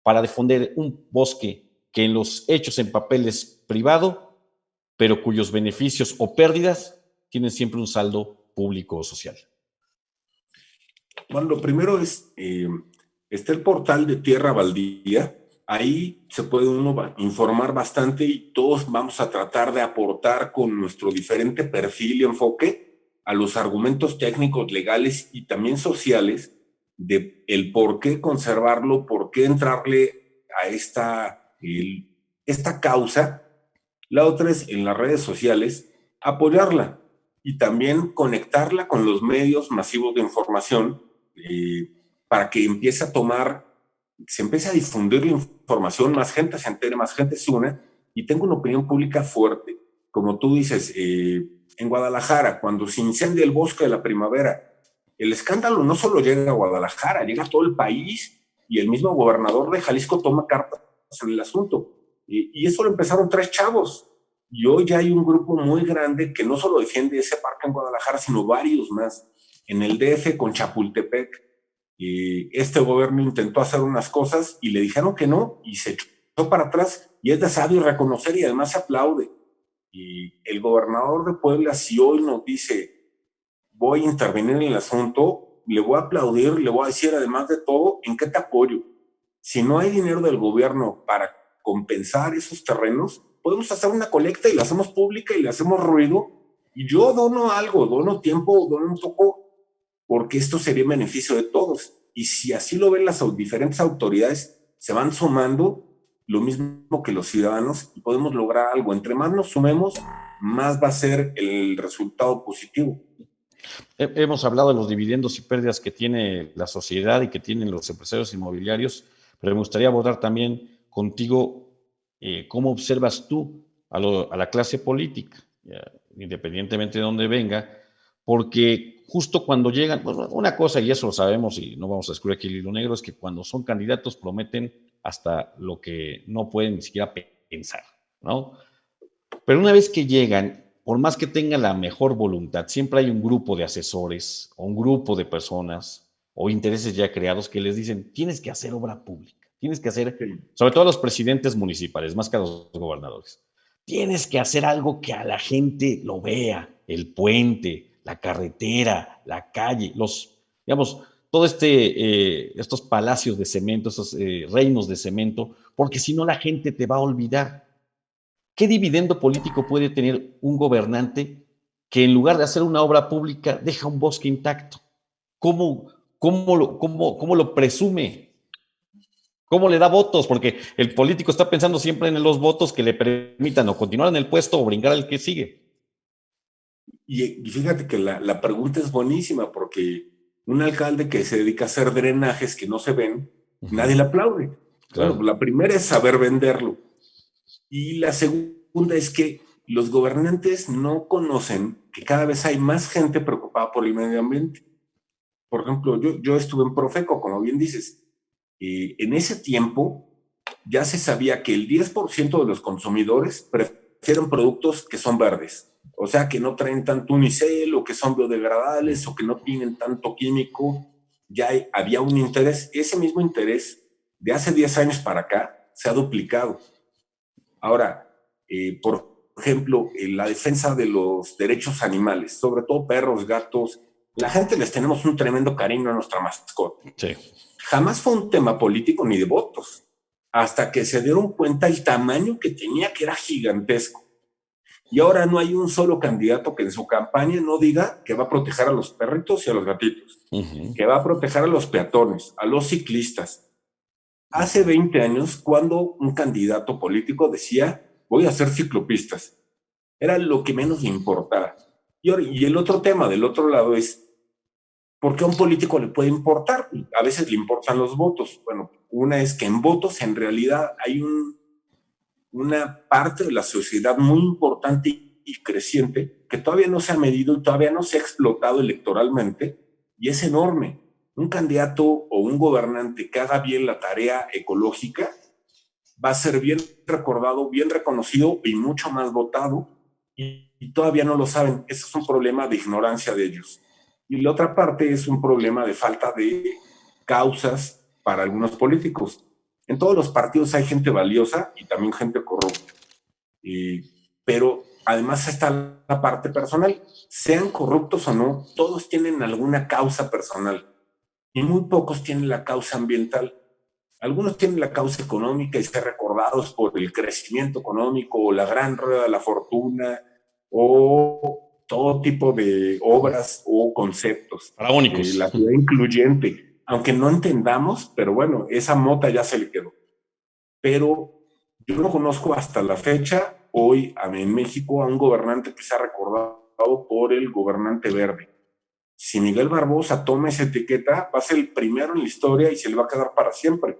para defender un bosque que en los hechos en papel es privado, pero cuyos beneficios o pérdidas tienen siempre un saldo público o social? Bueno, lo primero es, está el portal de Tierra Baldía. Ahí se puede uno informar bastante y todos vamos a tratar de aportar con nuestro diferente perfil y enfoque a los argumentos técnicos, legales y también sociales de el por qué conservarlo, por qué entrarle a esta causa. La otra es en las redes sociales apoyarla y también conectarla con los medios masivos de información, para que se empiece a difundir la información, más gente se entere, más gente se une y tenga una opinión pública fuerte. Como tú dices, en Guadalajara, cuando se incendia el bosque de la primavera, el escándalo no solo llega a Guadalajara, llega a todo el país y el mismo gobernador de Jalisco toma cartas en el asunto. Y eso lo empezaron 3 chavos. Y hoy ya hay un grupo muy grande que no solo defiende ese parque en Guadalajara, sino varios más. En el DF con Chapultepec, este gobierno intentó hacer unas cosas y le dijeron que no y se echó para atrás y es de sabio reconocer y además se aplaude. Y el gobernador de Puebla, si hoy nos dice voy a intervenir en el asunto, le voy a aplaudir, le voy a decir además de todo, ¿en qué te apoyo? Si no hay dinero del gobierno para compensar esos terrenos, podemos hacer una colecta y la hacemos pública y le hacemos ruido y yo dono algo, dono tiempo, dono un poco, porque esto sería en beneficio de todos. Y si así lo ven las diferentes autoridades, se van sumando lo mismo que los ciudadanos y podemos lograr algo. Entre más nos sumemos, más va a ser el resultado positivo. Hemos hablado de los dividendos y pérdidas que tiene la sociedad y que tienen los empresarios inmobiliarios, pero me gustaría abordar también contigo cómo observas tú a la clase política, independientemente de dónde venga, porque justo cuando llegan, bueno, una cosa, y eso lo sabemos y no vamos a descubrir aquí el hilo negro, es que cuando son candidatos prometen hasta lo que no pueden ni siquiera pensar, ¿no? Pero una vez que llegan, por más que tengan la mejor voluntad, siempre hay un grupo de asesores o un grupo de personas o intereses ya creados que les dicen, tienes que hacer obra pública, tienes que hacer, sobre todo a los presidentes municipales, más que a los gobernadores, tienes que hacer algo que a la gente lo vea, el puente, la carretera, la calle, digamos, todo estos palacios de cemento, estos reinos de cemento, porque si no la gente te va a olvidar. ¿Qué dividendo político puede tener un gobernante que en lugar de hacer una obra pública deja un bosque intacto? ¿Cómo lo presume? ¿Cómo le da votos? Porque el político está pensando siempre en los votos que le permitan o continuar en el puesto o brincar al que sigue. Y fíjate que la pregunta es buenísima porque un alcalde que se dedica a hacer drenajes que no se ven, nadie le aplaude. Claro. Bueno, la primera es saber venderlo. Y la segunda es que los gobernantes no conocen que cada vez hay más gente preocupada por el medio ambiente. Por ejemplo, yo estuve en Profeco, como bien dices. En ese tiempo ya se sabía que el 10% de los consumidores prefieren productos que son verdes. O sea, que no traen tanto unicel o que son biodegradables o que no tienen tanto químico. Ya había un interés. Ese mismo interés de hace 10 años para acá se ha duplicado. Ahora, por ejemplo, la defensa de los derechos animales, sobre todo perros, gatos, la gente les tenemos un tremendo cariño a nuestra mascota. Sí. Jamás fue un tema político ni de votos, hasta que se dieron cuenta el tamaño que tenía, que era gigantesco. Y ahora no hay un solo candidato que en su campaña no diga que va a proteger a los perritos y a los gatitos, que va a proteger a los peatones, a los ciclistas. Hace 20 años, cuando un candidato político decía, voy a hacer ciclopistas, era lo que menos le importaba. Y el otro tema del otro lado es, ¿por qué a un político le puede importar? A veces le importan los votos. Bueno, una es que en votos en realidad hay una parte de la sociedad muy importante y creciente que todavía no se ha medido y todavía no se ha explotado electoralmente, y es enorme. Un candidato o un gobernante que haga bien la tarea ecológica va a ser bien recordado, bien reconocido y mucho más votado, y todavía no lo saben. Ese es un problema de ignorancia de ellos. Y la otra parte es un problema de falta de causas para algunos políticos. En todos los partidos hay gente valiosa y también gente corrupta. Pero además está la parte personal. Sean corruptos o no, todos tienen alguna causa personal y muy pocos tienen la causa ambiental. Algunos tienen la causa económica y ser recordados por el crecimiento económico o la gran rueda de la fortuna o todo tipo de obras o conceptos. Faraónicos. La ciudad incluyente, aunque no entendamos, pero bueno, esa mota ya se le quedó. Pero yo no conozco hasta la fecha, hoy en México, a un gobernante que se ha recordado por el gobernante verde. Si Miguel Barbosa toma esa etiqueta, va a ser el primero en la historia y se le va a quedar para siempre.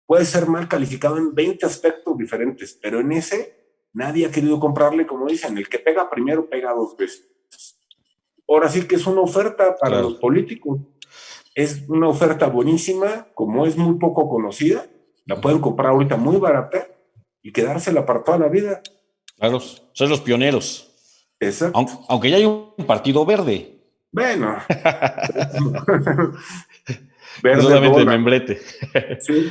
Puede ser mal calificado en 20 aspectos diferentes, pero en ese nadie ha querido comprarle, como dicen, el que pega primero pega dos veces. Ahora sí que es una oferta para los políticos. Es una oferta buenísima, como es muy poco conocida, la pueden comprar ahorita muy barata y quedársela para toda la vida. Claro, son los pioneros. Exacto. Aunque ya hay un partido verde. Bueno. Es Verde solamente el dólar. membrete. Sí.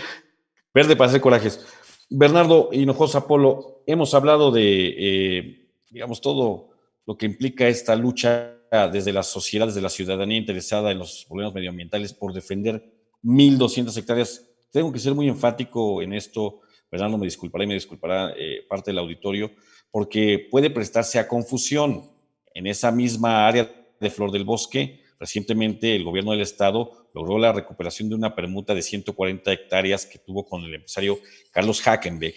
Verde para hacer corajes. Bernardo Hinojosa Polo, hemos hablado de, digamos, todo lo que implica esta lucha desde las sociedades, de la ciudadanía interesada en los problemas medioambientales por defender 1,200 hectáreas. Tengo que ser muy enfático en esto, Bernardo, me disculpará parte del auditorio, porque puede prestarse a confusión. En esa misma área de Flor del Bosque, recientemente el gobierno del estado logró la recuperación de una permuta de 140 hectáreas que tuvo con el empresario Carlos Hackenbeck.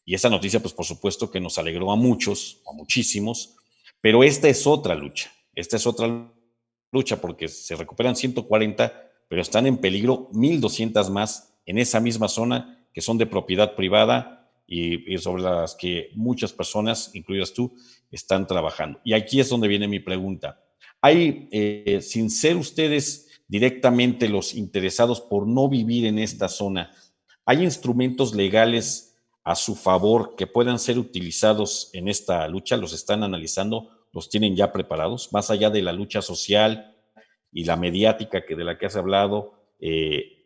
Y esa noticia, pues por supuesto que nos alegró a muchos, a muchísimos, pero esta es otra lucha porque se recuperan 140, pero están en peligro 1,200 más en esa misma zona que son de propiedad privada y sobre las que muchas personas, incluidas tú, están trabajando. Y aquí es donde viene mi pregunta. Hay, sin ser ustedes directamente los interesados por no vivir en esta zona, ¿hay instrumentos legales a su favor que puedan ser utilizados en esta lucha? ¿Los están analizando? ¿Los tienen ya preparados? Más allá de la lucha social y la mediática de la que has hablado,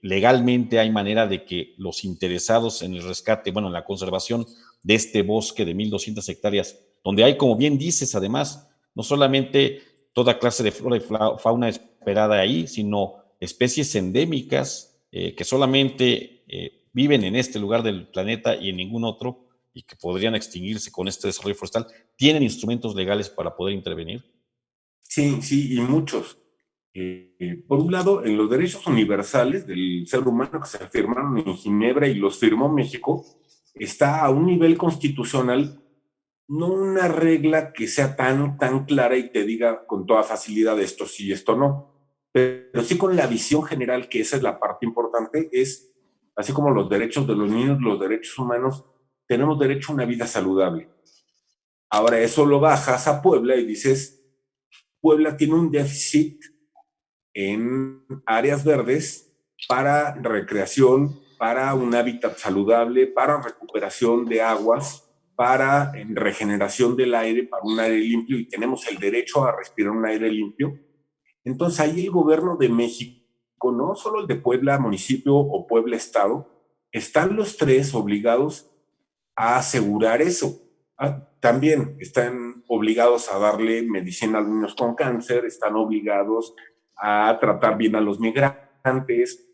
legalmente hay manera de que los interesados en el rescate, bueno, en la conservación de este bosque de 1,200 hectáreas, donde hay, como bien dices, además, no solamente toda clase de flora y fauna esperada ahí, sino especies endémicas que solamente viven en este lugar del planeta y en ningún otro, y que podrían extinguirse con este desarrollo forestal, ¿tienen instrumentos legales para poder intervenir? Sí, sí, y muchos. Por un lado, en los derechos universales del ser humano que se firmaron en Ginebra y los firmó México, está a un nivel constitucional, no una regla que sea tan clara y te diga con toda facilidad esto sí, esto no, pero sí con la visión general, que esa es la parte importante, es así como los derechos de los niños, los derechos humanos, tenemos derecho a una vida saludable. Ahora eso lo bajas a Puebla y dices, Puebla tiene un déficit en áreas verdes para recreación, para un hábitat saludable, para recuperación de aguas, para regeneración del aire, para un aire limpio, y tenemos el derecho a respirar un aire limpio. Entonces ahí el gobierno de México, no solo el de Puebla municipio o Puebla estado, están los tres obligados a asegurar eso. También están obligados a darle medicina a los niños con cáncer, están obligados a tratar bien a los migrantes,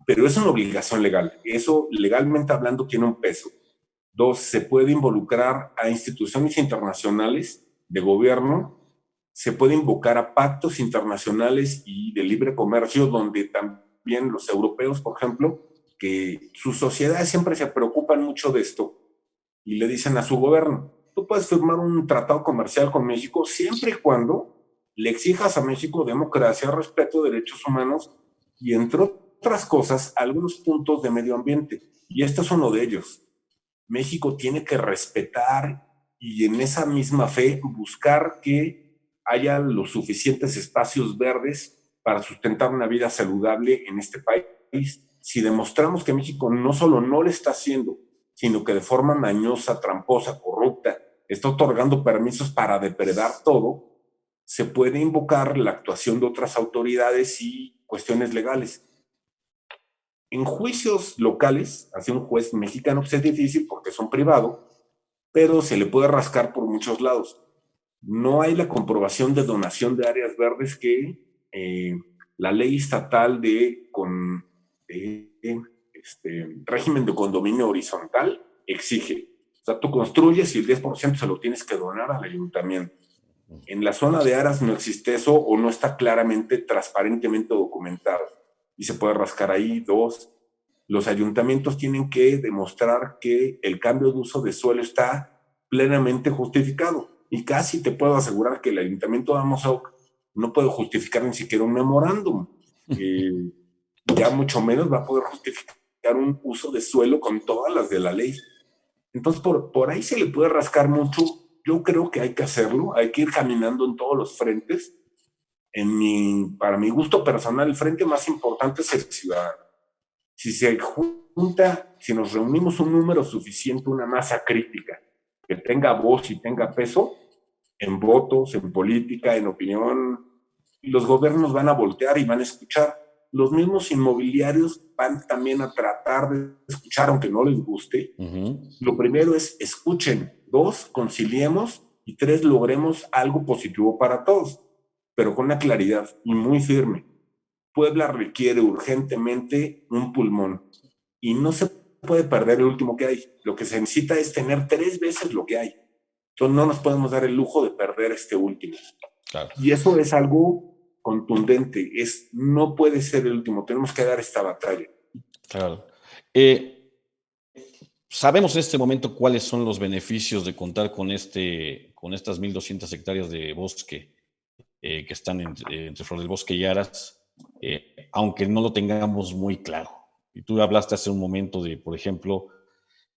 pero es una obligación legal. Eso, legalmente hablando, tiene un peso. Dos, se puede involucrar a instituciones internacionales de gobierno, se puede invocar a pactos internacionales y de libre comercio, donde también los europeos, por ejemplo, que sus sociedades siempre se preocupan mucho de esto y le dicen a su gobierno, tú puedes firmar un tratado comercial con México siempre y cuando le exijas a México democracia, respeto de derechos humanos y, entre otras cosas, algunos puntos de medio ambiente. Y este es uno de ellos. México tiene que respetar y en esa misma fe buscar que haya los suficientes espacios verdes para sustentar una vida saludable en este país. Si demostramos que México no solo no lo está haciendo, sino que de forma mañosa, tramposa, corrupta, está otorgando permisos para depredar todo, se puede invocar la actuación de otras autoridades y cuestiones legales. En juicios locales, hacia un juez mexicano, pues es difícil porque son privados, pero se le puede rascar por muchos lados. No hay la comprobación de donación de áreas verdes que la ley estatal régimen de condominio horizontal exige. O sea, tú construyes y el 10% se lo tienes que donar al ayuntamiento. En la zona de Aras no existe eso o no está claramente, transparentemente documentado. Y se puede rascar ahí. Dos, los ayuntamientos tienen que demostrar que el cambio de uso de suelo está plenamente justificado. Y casi te puedo asegurar que el ayuntamiento de Amozoc no puede justificar ni siquiera un memorándum. Ya mucho menos va a poder justificar un uso de suelo con todas las de la ley. Entonces, por ahí se le puede rascar mucho. Yo creo que hay que hacerlo, hay que ir caminando en todos los frentes. Para mi gusto personal, el frente más importante es el ciudadano. Si se junta, si nos reunimos un número suficiente, una masa crítica, que tenga voz y tenga peso, en votos, en política, en opinión, los gobiernos van a voltear y van a escuchar. Los mismos inmobiliarios van también a tratar de escuchar, aunque no les guste. Lo primero es escuchen. Dos, conciliemos. Y tres, logremos algo positivo para todos, pero con una claridad y muy firme. Puebla requiere urgentemente un pulmón y no se puede perder el último que hay. Lo que se necesita es tener 3 veces lo que hay. Entonces no nos podemos dar el lujo de perder este último. Claro. Y eso es algo contundente, no puede ser el último, tenemos que dar esta batalla. Claro. Sabemos en este momento cuáles son los beneficios de contar con estas 1,200 hectáreas de bosque que están entre Flor del Bosque y Aras, aunque no lo tengamos muy claro. Y tú hablaste hace un momento de, por ejemplo,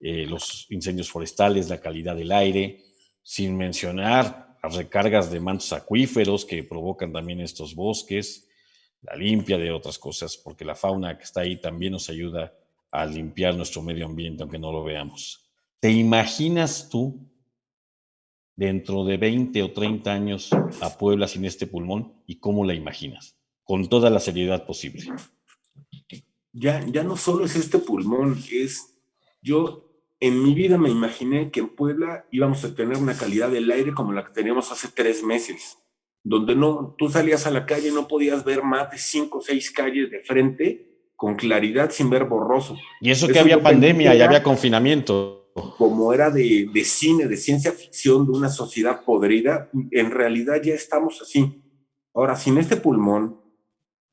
los incendios forestales, la calidad del aire, sin mencionar las recargas de mantos acuíferos que provocan también estos bosques, la limpia de otras cosas, porque la fauna que está ahí también nos ayuda a limpiar nuestro medio ambiente, aunque no lo veamos. ¿Te imaginas tú dentro de 20 o 30 años a Puebla sin este pulmón y cómo la imaginas? Con toda la seriedad posible. Ya no solo es este pulmón, yo en mi vida me imaginé que en Puebla íbamos a tener una calidad del aire como la que teníamos hace 3 meses, donde tú salías a la calle y no podías ver más de 5 o 6 calles de frente con claridad sin ver borroso. Y eso que había pandemia y había confinamiento. Como era de cine, de ciencia ficción, de una sociedad podrida, en realidad ya estamos así. Ahora, sin este pulmón,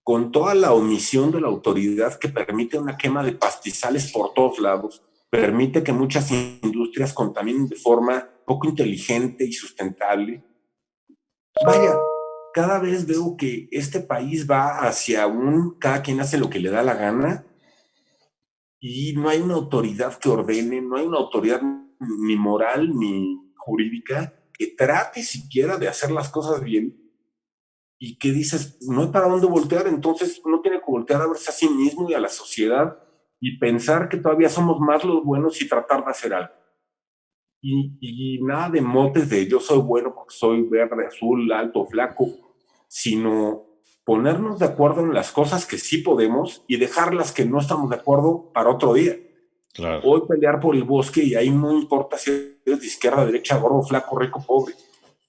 con toda la omisión de la autoridad que permite una quema de pastizales por todos lados, permite que muchas industrias contaminen de forma poco inteligente y sustentable. Vaya, cada vez veo que este país va hacia cada quien hace lo que le da la gana y no hay una autoridad que ordene, no hay una autoridad ni moral ni jurídica que trate siquiera de hacer las cosas bien. Y que dices, no hay para dónde voltear, entonces uno tiene que voltear a verse a sí mismo y a la sociedad y pensar que todavía somos más los buenos y tratar de hacer algo. Y nada de motes de yo soy bueno porque soy verde, azul, alto, flaco, sino ponernos de acuerdo en las cosas que sí podemos y dejar las que no estamos de acuerdo para otro día. Claro. Hoy pelear por el bosque, y ahí no importa si eres de izquierda, derecha, gordo, flaco, rico, pobre.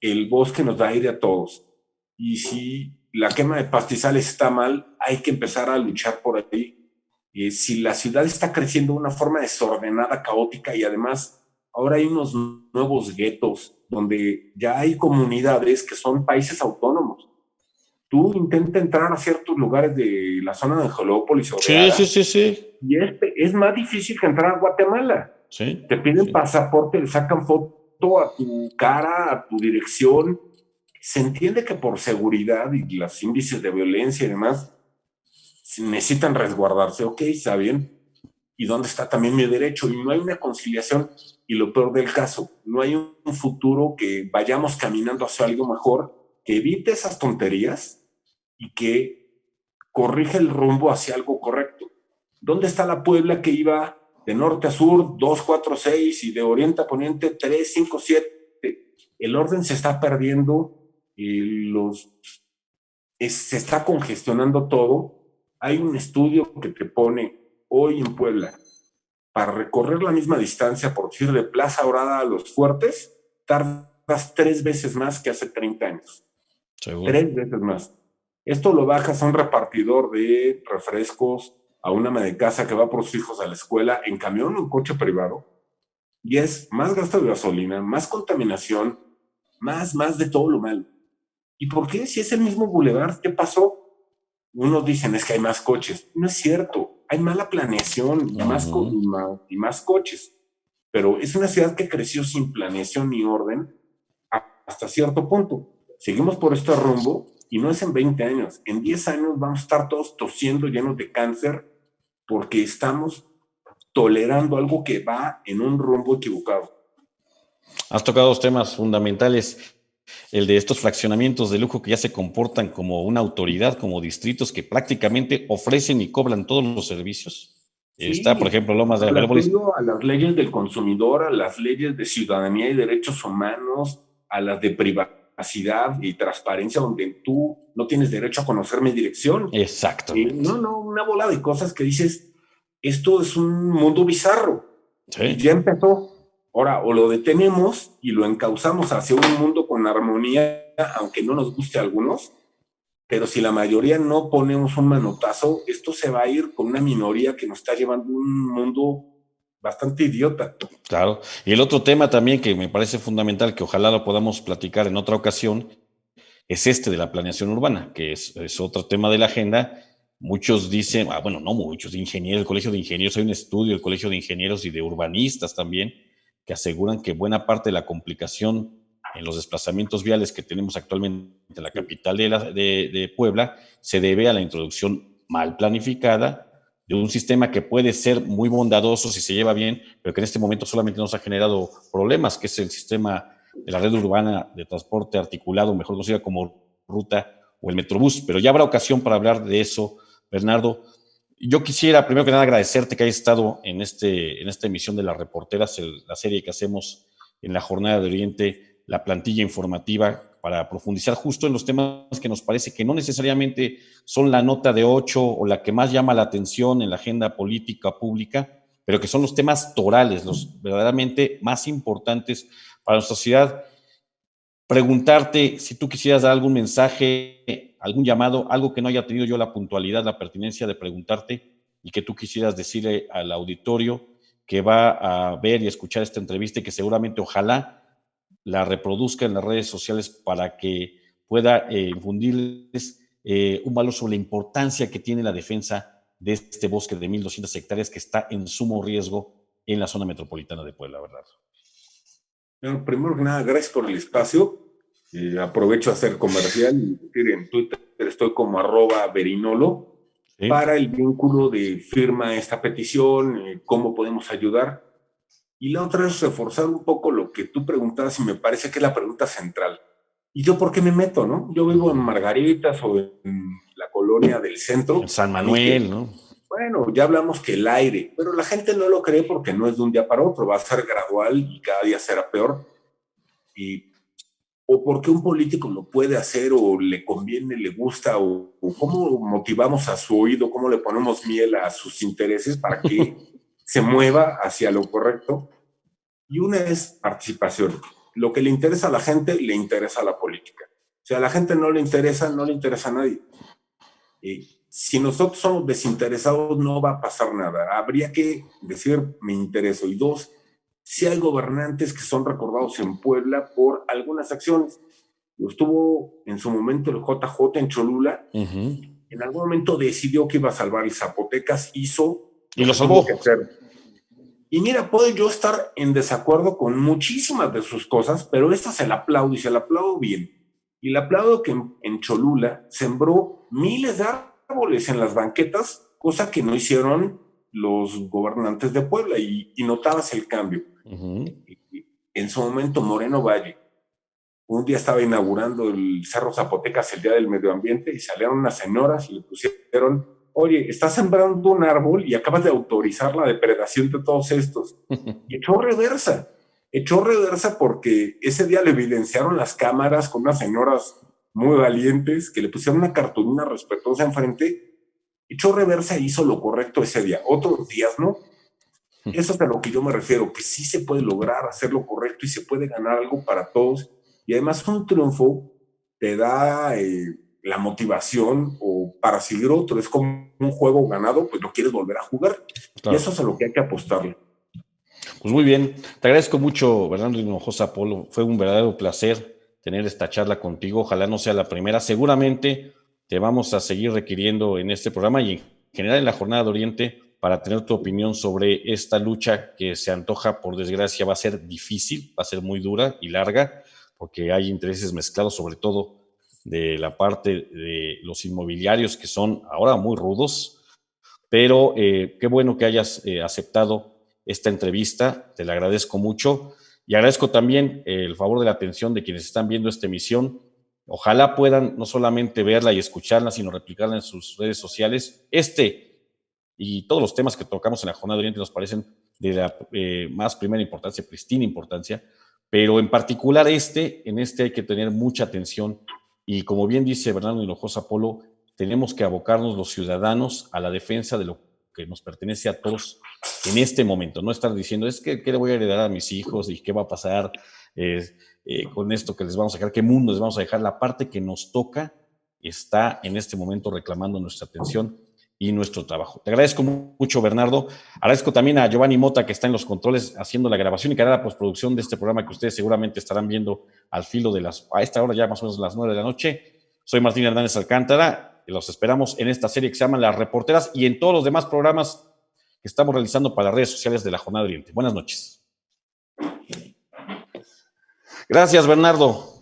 El bosque nos da aire a todos. Y si la quema de pastizales está mal, hay que empezar a luchar por ahí. Si la ciudad está creciendo de una forma desordenada, caótica, y además ahora hay unos nuevos guetos donde ya hay comunidades que son países autónomos. Tú intenta entrar a ciertos lugares de la zona de Angelópolis o de Sí, Ara, sí, sí, sí. y es más difícil que entrar a Guatemala. Sí, Te piden sí. pasaporte, le sacan foto a tu cara, a tu dirección. Se entiende que por seguridad y los índices de violencia y demás necesitan resguardarse. Ok, está bien. ¿Y dónde está también mi derecho? Y no hay una conciliación. Y lo peor del caso, no hay un futuro que vayamos caminando hacia algo mejor, que evite esas tonterías y que corrige el rumbo hacia algo correcto. ¿Dónde está la Puebla que iba de norte a sur, 2, 4, 6 y de oriente a poniente, 3, 5, 7? El orden se está perdiendo y se está congestionando todo. Hay un estudio que te pone hoy en Puebla, para recorrer la misma distancia, por decir, de Plaza Dorada a Los Fuertes, tardas 3 veces más que hace 30 años. Seguro. 3 veces más. Esto lo bajas a un repartidor de refrescos, a una ama de casa que va por sus hijos a la escuela, en camión o en coche privado, y es más gasto de gasolina, más contaminación, más de todo lo malo. ¿Y por qué? Si es el mismo bulevar, ¿qué pasó? Unos dicen es que hay más coches. No es cierto, hay mala planeación y Ujú. más coches. Pero es una ciudad que creció sin planeación ni orden hasta cierto punto. Seguimos por este rumbo y no es en 20 años. En 10 años vamos a estar todos tosiendo llenos de cáncer porque estamos tolerando algo que va en un rumbo equivocado. Has tocado dos temas fundamentales. El de estos fraccionamientos de lujo que ya se comportan como una autoridad, como distritos que prácticamente ofrecen y cobran todos los servicios. Está, por Sí, ejemplo, Lomas de Angelópolis. apelando a las leyes del consumidor, a las leyes de ciudadanía y derechos humanos, a las de privacidad y transparencia, donde tú no tienes derecho a conocer mi dirección. Exactamente. No, una bola de cosas que dices, esto es un mundo bizarro y Sí, ya empezó. Ahora, o lo detenemos y lo encauzamos hacia un mundo con armonía, aunque no nos guste a algunos, pero si la mayoría no ponemos un manotazo, esto se va a ir con una minoría que nos está llevando a un mundo bastante idiota. claro. Y el otro tema también que me parece fundamental, que ojalá lo podamos platicar en otra ocasión, es este de la planeación urbana, que es otro tema de la agenda. Muchos dicen, bueno, no muchos, ingenieros, el Colegio de Ingenieros, hay un estudio del Colegio de Ingenieros y de Urbanistas también, que aseguran que buena parte de la complicación en los desplazamientos viales que tenemos actualmente en la Sí. capital de Puebla se debe a la introducción mal planificada de un sistema que puede ser muy bondadoso si se lleva bien, pero que en este momento solamente nos ha generado problemas, que es el sistema de la red urbana de transporte articulado, mejor conocida como ruta o el Metrobús. Pero ya habrá ocasión para hablar de eso, Bernardo. Yo quisiera, primero que nada, agradecerte que hayas estado en esta emisión de Las Reporteras, la serie que hacemos en la Jornada de Oriente, la plantilla informativa, para profundizar justo en los temas que nos parece que no necesariamente son la nota de 8 o la que más llama la atención en la agenda política pública, pero que son los temas torales, los verdaderamente más importantes para nuestra sociedad. Preguntarte si tú quisieras dar algún mensaje, algún llamado, algo que no haya tenido yo la puntualidad, la pertinencia de preguntarte y que tú quisieras decirle al auditorio que va a ver y escuchar esta entrevista y que seguramente ojalá la reproduzca en las redes sociales para que pueda infundirles un valor sobre la importancia que tiene la defensa de este bosque de 1,200 hectáreas que está en sumo riesgo en la zona metropolitana de Puebla, ¿verdad? Bueno, primero que nada, gracias por el espacio. Aprovecho a hacer comercial y decir en Twitter estoy como @verinolo Sí, para el vínculo de firma esta petición, cómo podemos ayudar. Y la otra es reforzar un poco lo que tú preguntabas y me parece que es la pregunta central. ¿Y yo por qué me meto, no? Yo vivo en Margaritas o en la colonia del en centro. San A mí que, Manuel, ¿no? bueno, ya hablamos que el aire, pero la gente no lo cree porque no es de un día para otro, va a ser gradual y cada día será peor. Y, o porque un político lo puede hacer o le conviene, le gusta, o cómo motivamos a su oído, cómo le ponemos miel a sus intereses para que se mueva hacia lo correcto. Y una es participación. Lo que le interesa a la gente, le interesa a la política. Si a la gente no le interesa, no le interesa a nadie. Si nosotros somos desinteresados, no va a pasar nada. Habría que decir, me intereso. Y dos, si hay gobernantes que son recordados en Puebla por algunas acciones. Estuvo en su momento el JJ en Cholula. En algún momento decidió que iba a salvar el Zapotecas, hizo y lo lo que tuvo salvó. que hacer. Y mira, puedo yo estar en desacuerdo con muchísimas de sus cosas, pero esta se la aplaudo y se la aplaudo bien. Y le aplaudo que en Cholula sembró miles de árboles en las banquetas, cosa que no hicieron los gobernantes de Puebla, y notabas el cambio. En su momento, Moreno Valle, un día estaba inaugurando el Cerro Zapotecas, el Día del Medio Ambiente, y salieron unas señoras y le pusieron: oye, estás sembrando un árbol y acabas de autorizar la depredación de todos estos. Y echó reversa porque ese día le evidenciaron las cámaras con unas señoras muy valientes que le pusieron una cartulina respetuosa enfrente. Echó reversa e hizo lo correcto ese día. Otros días, ¿no? Eso es a lo que yo me refiero, que sí se puede lograr hacer lo correcto y se puede ganar algo para todos. Y además un triunfo te da la motivación o para seguir otro. Es como un juego ganado, pues lo quieres volver a jugar. Claro. Y eso es a lo que hay que apostarle. Pues muy bien, te agradezco mucho, Bernardo Hinojosa Polo. Fue un verdadero placer tener esta charla contigo. Ojalá no sea la primera. Seguramente te vamos a seguir requiriendo en este programa y en general en la Jornada de Oriente para tener tu opinión sobre esta lucha que se antoja, por desgracia, va a ser difícil, va a ser muy dura y larga, porque hay intereses mezclados, sobre todo de la parte de los inmobiliarios, que son ahora muy rudos, pero qué bueno que hayas aceptado esta entrevista, te la agradezco mucho, y agradezco también el favor de la atención de quienes están viendo esta emisión. Ojalá puedan no solamente verla y escucharla, sino replicarla en sus redes sociales. Y todos los temas que tocamos en la Jornada de Oriente nos parecen de la más primera importancia, pristina importancia, pero en particular en este hay que tener mucha atención, y como bien dice Bernardo Hinojosa Polo, tenemos que abocarnos los ciudadanos a la defensa de lo que nos pertenece a todos en este momento, no estar diciendo, es que ¿qué le voy a heredar a mis hijos? ¿Y qué va a pasar con esto que les vamos a dejar? ¿Qué mundo les vamos a dejar? La parte que nos toca está en este momento reclamando nuestra atención y nuestro trabajo. Te agradezco mucho, Bernardo. Agradezco también a Giovanni Mota, que está en los controles haciendo la grabación y que hará la postproducción de este programa que ustedes seguramente estarán viendo al filo de a esta hora, ya más o menos las 9 de la noche. Soy Martín Hernández Alcántara y los esperamos en esta serie que se llama Las Reporteras y en todos los demás programas que estamos realizando para las redes sociales de la Jornada de Oriente. Buenas noches. Gracias, Bernardo.